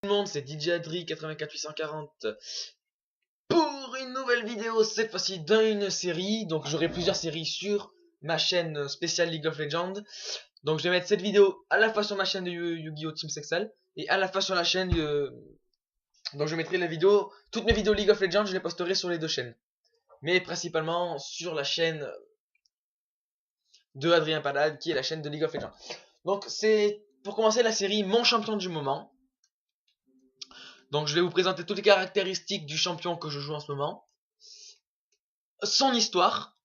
Tout le monde, c'est DJ Adri 84840 pour une nouvelle vidéo, cette fois-ci d'une série. Donc j'aurai plusieurs séries sur ma chaîne spéciale League of Legends. Donc je vais mettre cette vidéo à la fois sur ma chaîne de Yu-Gi-Oh! Team Sexal et à la fois sur la chaîne donc je mettrai la vidéo, toutes mes vidéos League of Legends, je les posterai sur les deux chaînes. Mais principalement sur la chaîne de Adrien Palade, qui est la chaîne de League of Legends. Donc c'est pour commencer la série Mon champion du moment. Donc je vais vous présenter toutes les caractéristiques du champion que je joue en ce moment, son histoire,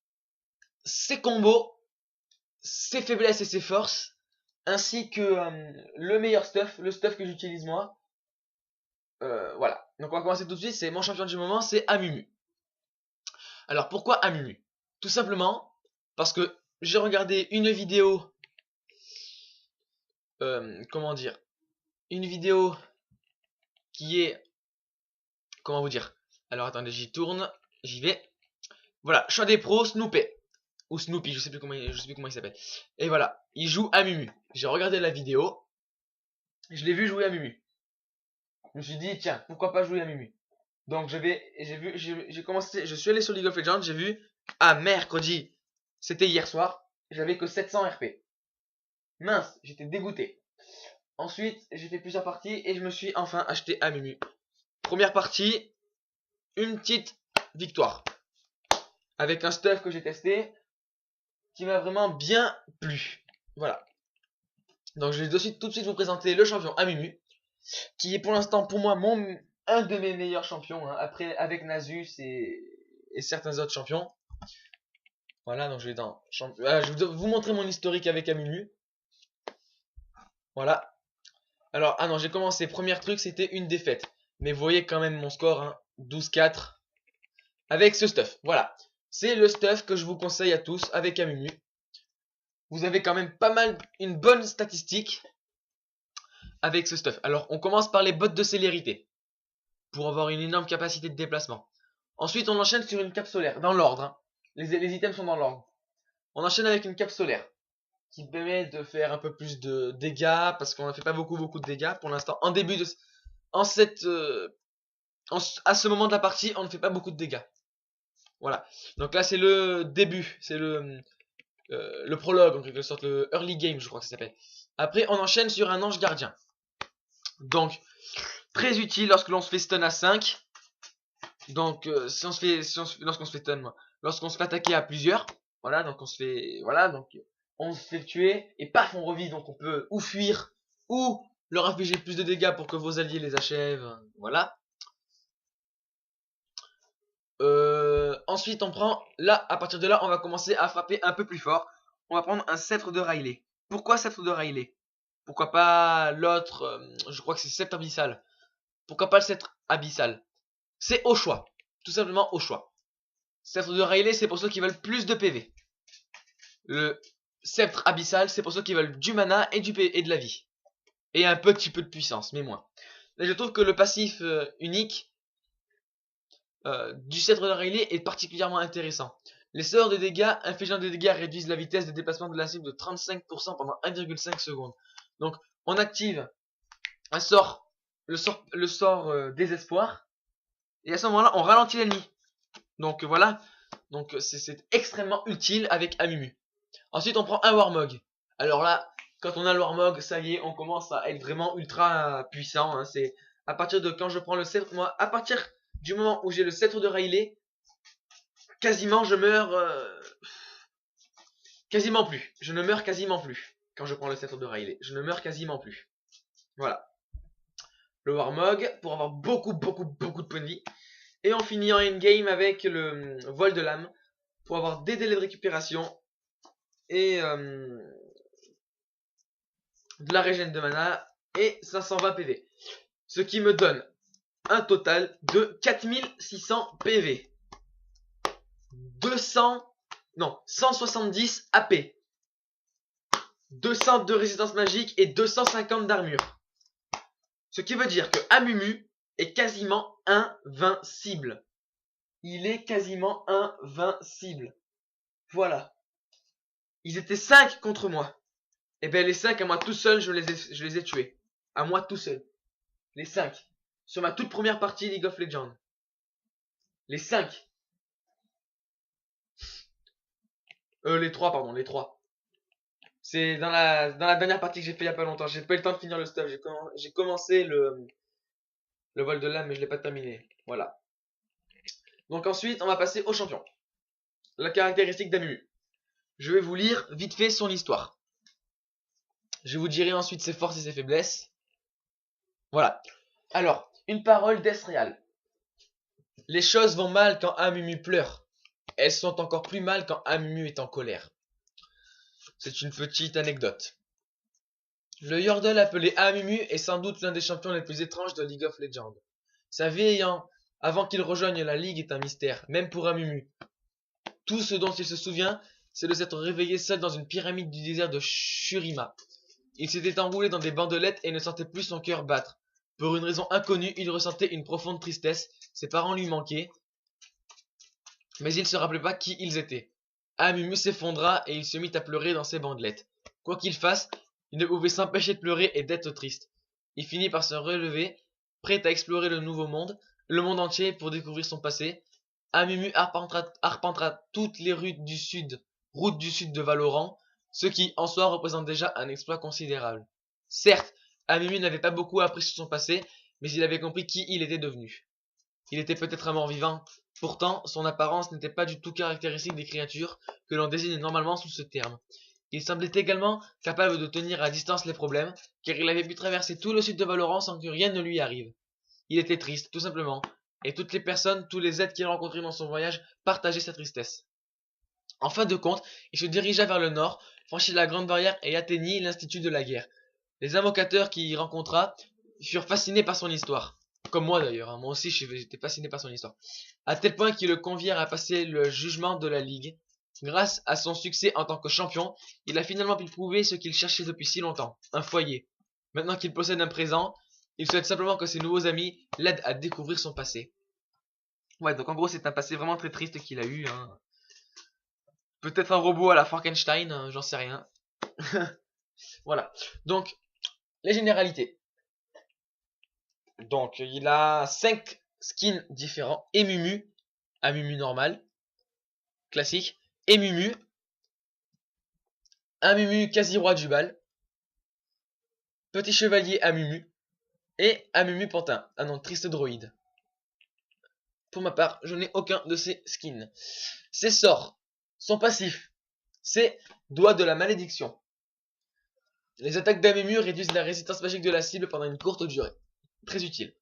ses combos, ses faiblesses et ses forces, ainsi que le meilleur stuff, le stuff que j'utilise moi. Voilà, donc on va commencer tout de suite. C'est mon champion du moment, c'est Amumu. Alors pourquoi Amumu? Tout simplement parce que j'ai regardé une vidéo, comment dire, une vidéo qui est, comment vous dire, alors attendez, j'y tourne, j'y vais. Voilà, choix des pros, Snoopy. Ou Snoopy, je sais plus comment il s'appelle. Et voilà, il joue Amumu. J'ai regardé la vidéo, je l'ai vu jouer Amumu. Je me suis dit, tiens, pourquoi pas jouer Amumu. Donc j'ai commencé, je suis allé sur League of Legends, j'ai vu, ah mercredi, c'était hier soir, j'avais que 700 RP. Mince, j'étais dégoûté. Ensuite, j'ai fait plusieurs parties et je me suis enfin acheté Amumu. Première partie, une petite victoire. Avec un stuff que j'ai testé, qui m'a vraiment bien plu. Voilà. Donc je vais tout de suite vous présenter le champion Amumu, qui est pour l'instant pour moi un de mes meilleurs champions, hein, après avec Nasus et certains autres champions. Voilà, donc je vais je vais vous montrer mon historique avec Amumu. Voilà. Alors, ah non, j'ai commencé, premier truc, c'était une défaite. Mais vous voyez quand même mon score, hein, 12-4, avec ce stuff. Voilà. C'est le stuff que je vous conseille à tous avec Amumu. Vous avez quand même pas mal, une bonne statistique avec ce stuff. Alors, on commence par les bottes de célérité, pour avoir une énorme capacité de déplacement. Ensuite, on enchaîne sur une cape solaire, dans l'ordre. Hein. Les items sont dans l'ordre. On enchaîne avec une cape solaire, qui permet de faire un peu plus de dégâts, parce qu'on ne fait pas beaucoup de dégâts pour l'instant. En début de... En cette... à ce moment de la partie, on ne fait pas beaucoup de dégâts. Voilà. Donc là, c'est le début. C'est le prologue, en quelque sorte, le early game, je crois que ça s'appelle. Après, on enchaîne sur un ange gardien. Donc, très utile lorsque l'on se fait stun à 5. Donc, lorsqu'on se fait stun, lorsqu'on se fait attaquer à plusieurs. Voilà, donc on se fait tuer et paf, on revit. Donc, on peut ou fuir ou leur infliger plus de dégâts pour que vos alliés les achèvent. Voilà. Ensuite, on prend, là, à partir de là, on va commencer à frapper un peu plus fort. On va prendre un sceptre de Riley. Pourquoi sceptre de Riley? Pourquoi pas l'autre, je crois que c'est sceptre abyssal. Pourquoi pas le sceptre abyssal? C'est au choix. Tout simplement au choix. Sceptre de Riley, c'est pour ceux qui veulent plus de PV. Le sceptre abyssal, c'est pour ceux qui veulent du mana et de la vie. Et un petit peu de puissance, mais moins. Et je trouve que le passif unique du sceptre de Riley est particulièrement intéressant. Les sorts de dégâts infligeant des dégâts réduisent la vitesse de déplacement de la cible de 35% pendant 1,5 secondes. Donc on active un sort, le sort désespoir, et à ce moment-là on ralentit l'ennemi. Donc voilà, donc c'est extrêmement utile avec Amumu. Ensuite on prend un Warmog. Alors là, quand on a le Warmog, ça y est, on commence à être vraiment ultra puissant. Hein. C'est à partir de quand je prends le sceptre, moi, à partir du moment où j'ai le sceptre de Riley, quasiment je meurs, quasiment plus. Je ne meurs quasiment plus quand je prends le sceptre de Riley. Je ne meurs quasiment plus. Voilà. Le Warmog pour avoir beaucoup de points de vie. Et on finit en endgame avec le vol de l'âme pour avoir des délais de récupération et de la régène de mana et 520 PV. Ce qui me donne un total de 4600 PV. 170 AP. 200 de résistance magique et 250 d'armure. Ce qui veut dire que Amumu est quasiment invincible. Il est quasiment invincible. Voilà. Ils étaient 5 contre moi. Et bien les 5 à moi tout seul, je les ai tués. À moi tout seul. Les 5. Sur ma toute première partie League of Legends. Les 5. Les 3, pardon, les 3. C'est dans la dernière partie que j'ai fait il y a pas longtemps. J'ai pas eu le temps de finir le stuff. J'ai commencé le vol de l'âme, mais je l'ai pas terminé. Voilà. Donc ensuite, on va passer au champion. La caractéristique d'Amumu. Je vais vous lire vite fait son histoire. Je vous dirai ensuite ses forces et ses faiblesses. Voilà. Alors, une parole d'Estreal. Les choses vont mal quand Amumu pleure. Elles sont encore plus mal quand Amumu est en colère. C'est une petite anecdote. Le Yordle appelé Amumu est sans doute l'un des champions les plus étranges de League of Legends. Sa vie avant qu'il rejoigne la Ligue est un mystère, même pour Amumu. Tout ce dont il se souvient, c'est de s'être réveillé seul dans une pyramide du désert de Shurima. Il s'était enroulé dans des bandelettes et ne sentait plus son cœur battre. Pour une raison inconnue, il ressentait une profonde tristesse. Ses parents lui manquaient, mais il ne se rappelait pas qui ils étaient. Amumu s'effondra et il se mit à pleurer dans ses bandelettes. Quoi qu'il fasse, il ne pouvait s'empêcher de pleurer et d'être triste. Il finit par se relever, prêt à explorer le monde entier pour découvrir son passé. Amumu arpentera toutes les routes du sud de Valorant, ce qui en soi représente déjà un exploit considérable. Certes, Amumu n'avait pas beaucoup appris sur son passé, mais il avait compris qui il était devenu. Il était peut-être un mort-vivant, pourtant son apparence n'était pas du tout caractéristique des créatures que l'on désigne normalement sous ce terme. Il semblait également capable de tenir à distance les problèmes, car il avait pu traverser tout le sud de Valorant sans que rien ne lui arrive. Il était triste, tout simplement, et toutes les personnes, tous les êtres qu'il rencontrait dans son voyage partageaient sa tristesse. En fin de compte, il se dirigea vers le nord, franchit la grande barrière et atteignit l'Institut de la guerre. Les invocateurs qu'il y rencontra furent fascinés par son histoire. Comme moi d'ailleurs, hein. Moi aussi j'étais fasciné par son histoire. À tel point qu'ils le convièrent à passer le jugement de la Ligue. Grâce à son succès en tant que champion, il a finalement pu prouver ce qu'il cherchait depuis si longtemps, un foyer. Maintenant qu'il possède un présent, il souhaite simplement que ses nouveaux amis l'aident à découvrir son passé. Ouais, donc en gros c'est un passé vraiment très triste qu'il a eu, hein. Peut-être un robot à la Frankenstein, hein, j'en sais rien. Voilà. Donc, les généralités. Donc, il a 5 skins différents. Emumu, Amumu normal, classique. Emumu, Amumu quasi roi du bal, Petit chevalier Amumu et Amumu pantin. Ah non, triste droïde. Pour ma part, je n'ai aucun de ces skins. Ses sorts, son passif, c'est doigt de la malédiction. Les attaques d'Amumu réduisent la résistance magique de la cible pendant une courte durée. Très utile.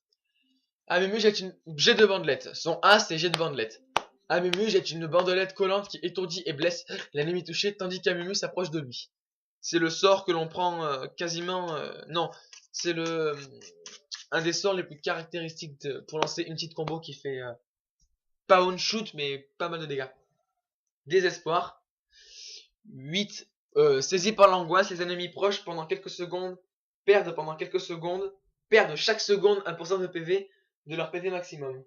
Amumu jette une jet de bandelette. Son A, c'est jet de bandelette. Amumu jette une bandelette collante qui étourdit et blesse l'ennemi touché, tandis qu'Amumu s'approche de lui. C'est le sort que l'on prend quasiment... non, c'est un des sorts les plus caractéristiques pour lancer une petite combo qui fait pas one shoot, mais pas mal de dégâts. Désespoir. 8. Saisi par l'angoisse, les ennemis proches perdent chaque seconde 1% de PV de leur PV maximum.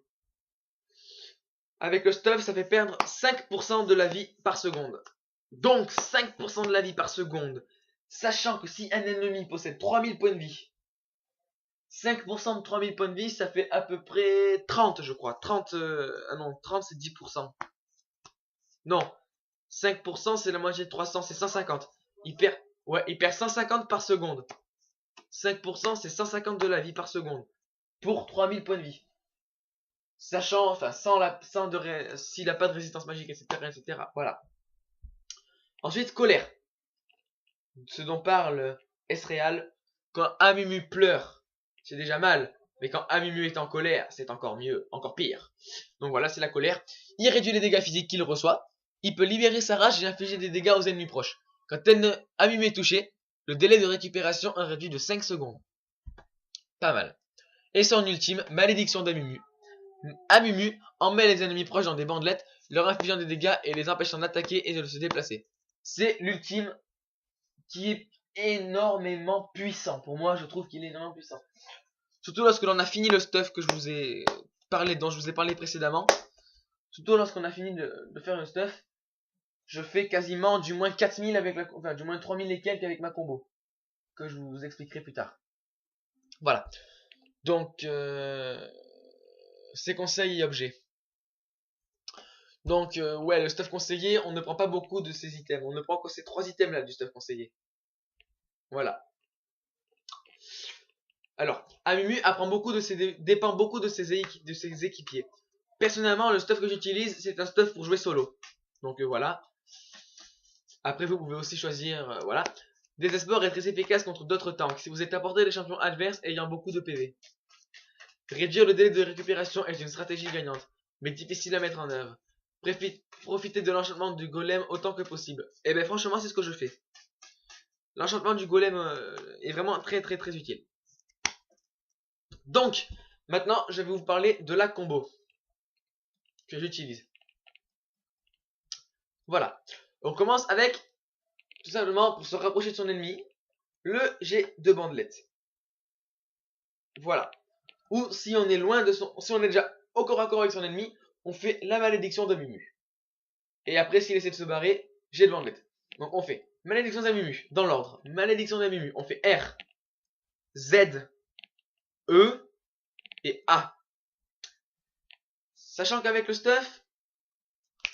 Avec le stuff, ça fait perdre 5% de la vie par seconde. Donc 5% de la vie par seconde. Sachant que si un ennemi possède 3000 points de vie, 5% de 3000 points de vie, ça fait à peu près 30 je crois. 30, non, 30 c'est 10%. Non, 5% c'est la moitié de 300, c'est 150. Il perd 150 par seconde. 5% c'est 150 de la vie par seconde. Pour 3000 points de vie. Sachant, enfin, s'il n'a pas de résistance magique, etc., etc. Voilà. Ensuite, colère. Ce dont parle Esreal. Quand Amumu pleure, c'est déjà mal. Mais quand Amumu est en colère, c'est encore mieux, encore pire. Donc voilà, c'est la colère. Il réduit les dégâts physiques qu'il reçoit. Il peut libérer sa rage et infliger des dégâts aux ennemis proches. Quand Amumu est touché, le délai de récupération est réduit de 5 secondes. Pas mal. Et son ultime, malédiction d'Amumu. Amumu emmène les ennemis proches dans des bandelettes, leur infligeant des dégâts et les empêchant d'attaquer et de se déplacer. C'est l'ultime qui est énormément puissant. Pour moi, je trouve qu'il est énormément puissant. Surtout lorsque l'on a fini le stuff que dont je vous ai parlé précédemment. Surtout lorsqu'on a fini de faire le stuff, je fais quasiment du moins 4000 avec du moins 3000 et quelques avec ma combo. Que je vous expliquerai plus tard. Voilà. Donc, ses conseils et objets. Donc, ouais, le stuff conseillé, on ne prend pas beaucoup de ces items. On ne prend que ces 3 items là du stuff conseillé. Voilà. Alors, Amumu apprend beaucoup de dépend beaucoup de ses équipiers. Personnellement, le stuff que j'utilise, c'est un stuff pour jouer solo. Donc voilà. Après, vous pouvez aussi choisir, voilà. Désespoir est très efficace contre d'autres tanks si vous êtes à portée des champions adverses ayant beaucoup de PV. Réduire le délai de récupération est une stratégie gagnante, mais difficile à mettre en œuvre. Profitez de l'enchantement du golem autant que possible. Et ben franchement, c'est ce que je fais. L'enchantement du golem est vraiment très utile. Donc, maintenant, je vais vous parler de la combo que j'utilise. Voilà. On commence avec, tout simplement, pour se rapprocher de son ennemi, le jet de bandelettes. Voilà. Ou si on est loin de si on est déjà au corps à corps avec son ennemi, on fait la malédiction d'Amumu. Et après, s'il essaie de se barrer, jet de bandelette. Donc on fait malédiction d'Amumu, dans l'ordre. Malédiction d'Amumu, on fait R, Z, E et A. Sachant qu'avec le stuff,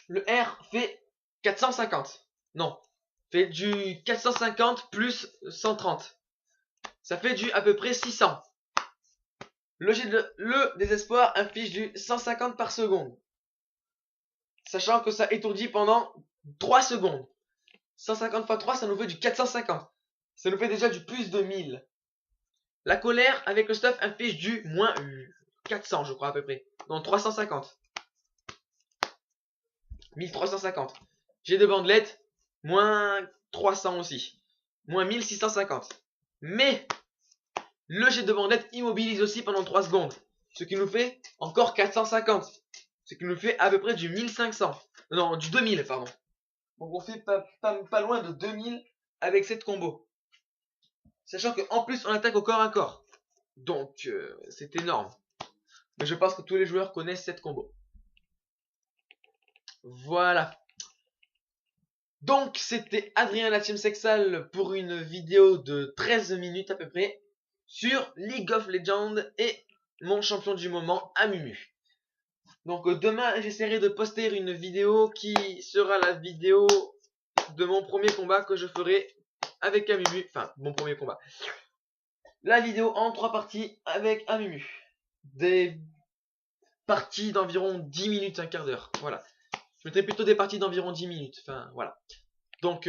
le R fait 450. Non, fait du 450 plus 130. Ça fait du à peu près 600. Le désespoir inflige du 150 par seconde. Sachant que ça étourdit pendant 3 secondes. 150 x 3, ça nous fait du 450. Ça nous fait déjà du plus de 1000. La colère, avec le stuff, inflige du moins 400, je crois à peu près. Non, 350. 1350. J'ai de bandelettes, moins 300 aussi. Moins 1650. Mais, le jet de bandelette immobilise aussi pendant 3 secondes. Ce qui nous fait encore 450. Ce qui nous fait à peu près du 1500. Non, du 2000, pardon. Donc on fait pas loin de 2000 avec cette combo. Sachant qu'en plus on attaque au corps à corps. Donc c'est énorme. Mais je pense que tous les joueurs connaissent cette combo. Voilà. Donc c'était Adrien la Team Sexal pour une vidéo de 13 minutes à peu près sur League of Legends et mon champion du moment Amumu. Donc demain j'essaierai de poster une vidéo qui sera la vidéo de mon premier combat que je ferai avec Amumu. Enfin mon premier combat. La vidéo en 3 parties avec Amumu. Des parties d'environ 10 minutes, un quart d'heure. Voilà. Je mettrai plutôt des parties d'environ 10 minutes. Enfin voilà. Donc